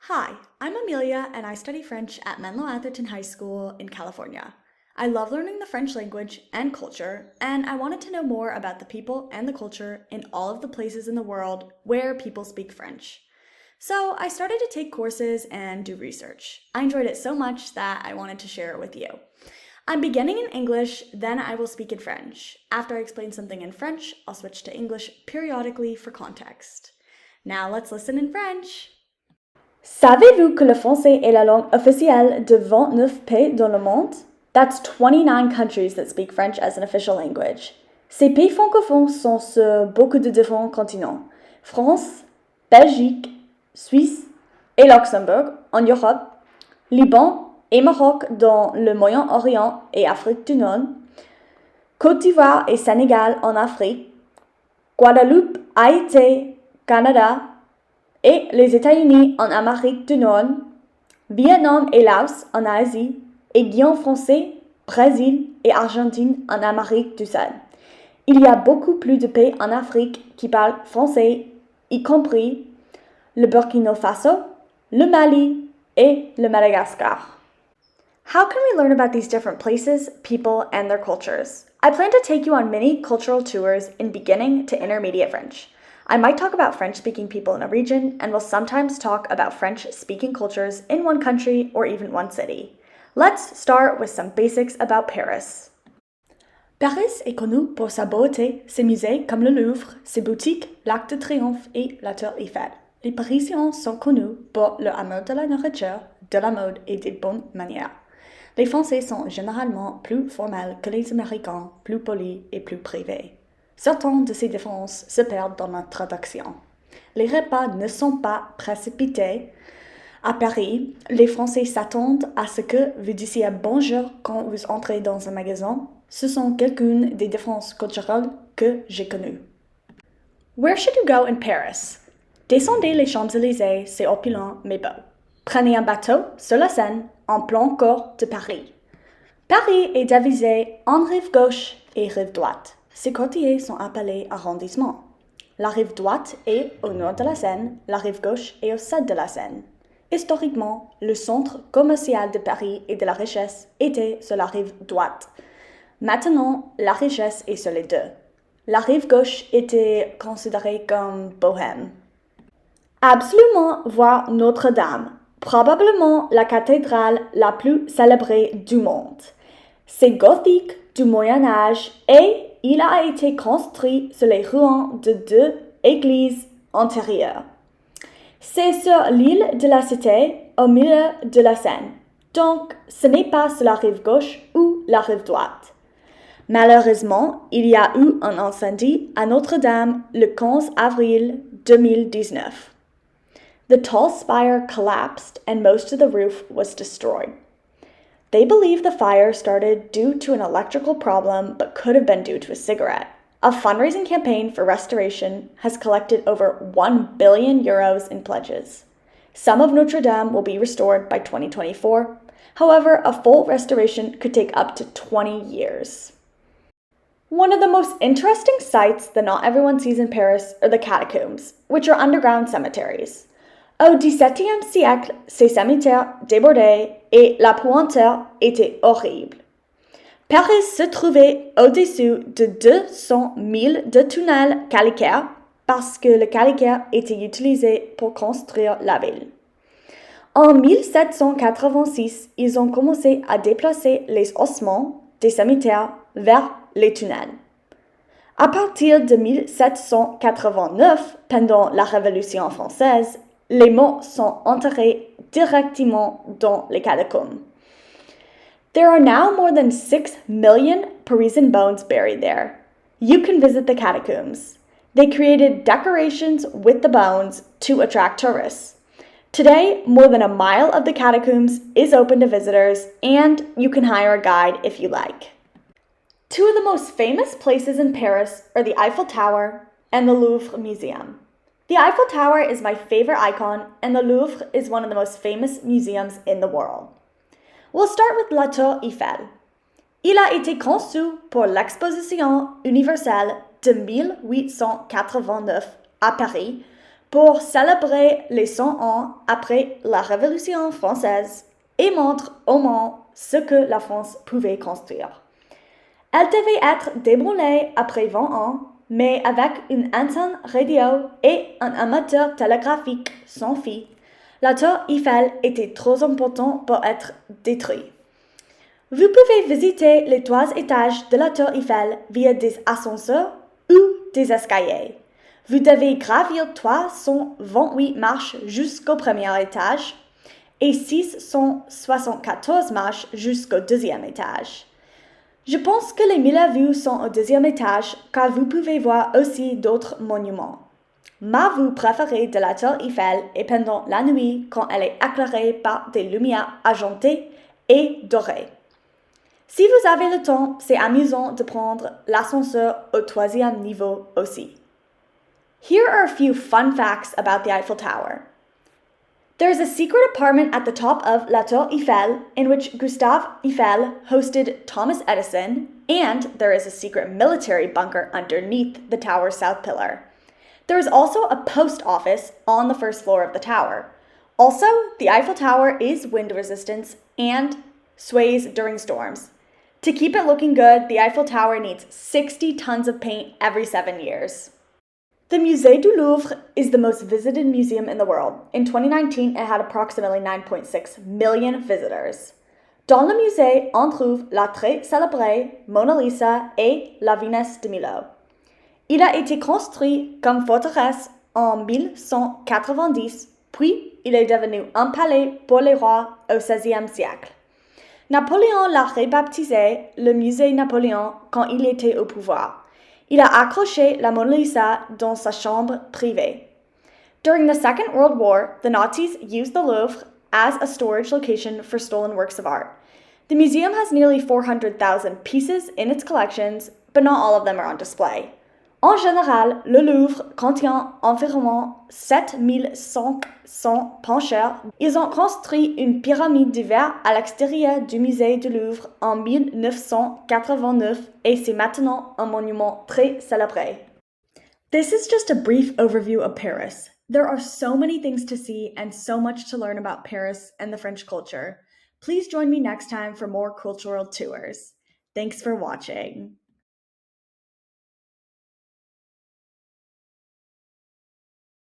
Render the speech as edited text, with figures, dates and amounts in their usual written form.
Hi, I'm Amelia and I study French at Menlo Atherton High School in California. I love learning the French language and culture, and I wanted to know more about the people and the culture in all of the places in the world where people speak French. So I started to take courses and do research. I enjoyed it so much that I wanted to share it with you. I'm beginning in English, then I will speak in French. After I explain something in French, I'll switch to English periodically for context. Now let's listen in French. Savez-vous que le français est la langue officielle de 29 pays dans le monde? That's 29 countries that speak French as an official language. Ces pays francophones sont sur beaucoup de différents continents. France, Belgique, Suisse et Luxembourg en Europe, Liban et Maroc dans le Moyen-Orient et Afrique du Nord, Côte d'Ivoire et Sénégal en Afrique, Guadeloupe, Haïti, Canada, et les États-Unis en Amérique du Nord, Vietnam et Laos en Asie, et Guyane français, Brésil et Argentine en Amérique du Sud. Il y a beaucoup plus de pays en Afrique qui parlent français, y compris le Burkina Faso, le Mali et le Madagascar. How can we learn about these different places, people, and their cultures? I plan to take you on mini cultural tours in beginning to intermediate French. I might talk about French-speaking people in a region, and will sometimes talk about French-speaking cultures in one country or even one city. Let's start with some basics about Paris. Paris est connu pour sa beauté, ses musées comme le Louvre, ses boutiques, l'Arc de Triomphe et la Tour Eiffel. Les Parisiens sont connus pour leur amour de la nourriture, de la mode et des bonnes manières. Les Français sont généralement plus formels que les Américains, plus polis et plus privés. Certaines de ces différences se perdent dans la traduction. Les repas ne sont pas précipités. À Paris, les Français s'attendent à ce que vous disiez bonjour quand vous entrez dans un magasin. Ce sont quelques-unes des différences culturelles que j'ai connues. Where should you go in Paris? Descendez les Champs-Élysées, c'est opulent mais beau. Prenez un bateau sur la Seine en plein cœur de Paris. Paris est divisé en rive gauche et rive droite. Ces quartiers sont appelés arrondissements. La rive droite est au nord de la Seine, la rive gauche est au sud de la Seine. Historiquement, le centre commercial de Paris et de la richesse était sur la rive droite. Maintenant, la richesse est sur les deux. La rive gauche était considérée comme bohème. Absolument voir Notre-Dame, probablement la cathédrale la plus célébrée du monde. C'est gothique du Moyen Âge et il a été construit sur les ruines de deux églises antérieures. C'est sur l'île de la Cité, au milieu de la Seine. Donc, ce n'est pas sur la rive gauche ou la rive droite. Malheureusement, il y a eu un incendie à Notre-Dame le 15 avril 2019. The tall spire collapsed and most of the roof was destroyed. They believe the fire started due to an electrical problem but could have been due to a cigarette. A fundraising campaign for restoration has collected over 1 billion euros in pledges. Some of Notre Dame will be restored by 2024. However, a full restoration could take up to 20 years. One of the most interesting sights that not everyone sees in Paris are the catacombs, which are underground cemeteries. Au XVIIe siècle, ces cimetières débordaient et la puanteur était horrible. Paris se trouvait au-dessus de 200 000 de tunnels calcaires parce que le calcaire était utilisé pour construire la ville. En 1786, ils ont commencé à déplacer les ossements des cimetières vers les tunnels. À partir de 1789, pendant la Révolution française, les morts sont enterrés directement dans les catacombes. There are now more than 6 million Parisian bones buried there. You can visit the catacombs. They created decorations with the bones to attract tourists. Today, more than a mile of the catacombs is open to visitors, and you can hire a guide if you like. Two of the most famous places in Paris are the Eiffel Tower and the Louvre Museum. The Eiffel Tower is my favorite icon, and the Louvre is one of the most famous museums in the world. We'll start with la Tour Eiffel. Il a été conçu pour l'Exposition universelle de 1889 à Paris pour célébrer les 100 ans après la Révolution française et montre au monde ce que la France pouvait construire. Elle devait être débrûlée après 20 ans, mais avec une antenne radio et un amateur télégraphique sans fil, la tour Eiffel était trop important pour être détruite. Vous pouvez visiter les 3 étages de la tour Eiffel via des ascenseurs ou des escaliers. Vous devez gravir 328 marches jusqu'au premier étage et 674 marches jusqu'au deuxième étage. Je pense que les 1000 vues sont au deuxième étage car vous pouvez voir aussi d'autres monuments. Ma vue préférée de la tour Eiffel est pendant la nuit quand elle est éclairée par des lumières argentées et dorées. Si vous avez le temps, c'est amusant de prendre l'ascenseur au 3e niveau aussi. Here are a few fun facts about the Eiffel Tower. There is a secret apartment at the top of La Tour Eiffel in which Gustave Eiffel hosted Thomas Edison, and there is a secret military bunker underneath the tower's south pillar. There is also a post office on the first floor of the tower. Also, the Eiffel Tower is wind resistant and sways during storms. To keep it looking good, the Eiffel Tower needs 60 tons of paint every 7 years. The Musée du Louvre is the most visited museum in the world. In 2019, it had approximately 9.6 million visitors. Dans le musée, on trouve la très célébrée Mona Lisa et la Venus de Milo. Il a été construit comme forteresse en 1190, puis il est devenu un palais pour les rois au XVIe siècle. Napoléon l'a rebaptisé le musée Napoléon quand il était au pouvoir. Il a accroché la Mona Lisa dans sa chambre privée. During the Second World War, the Nazis used the Louvre as a storage location for stolen works of art. The museum has nearly 400,000 pieces in its collections, but not all of them are on display. En général, le Louvre contient environ 7500 penseurs. Ils ont construit une pyramide de verre à l'extérieur du musée du Louvre en 1989 et c'est maintenant un monument très célébré. This is just a brief overview of Paris. There are so many things to see and so much to learn about Paris and the French culture. Please join me next time for more cultural tours. Thanks for watching.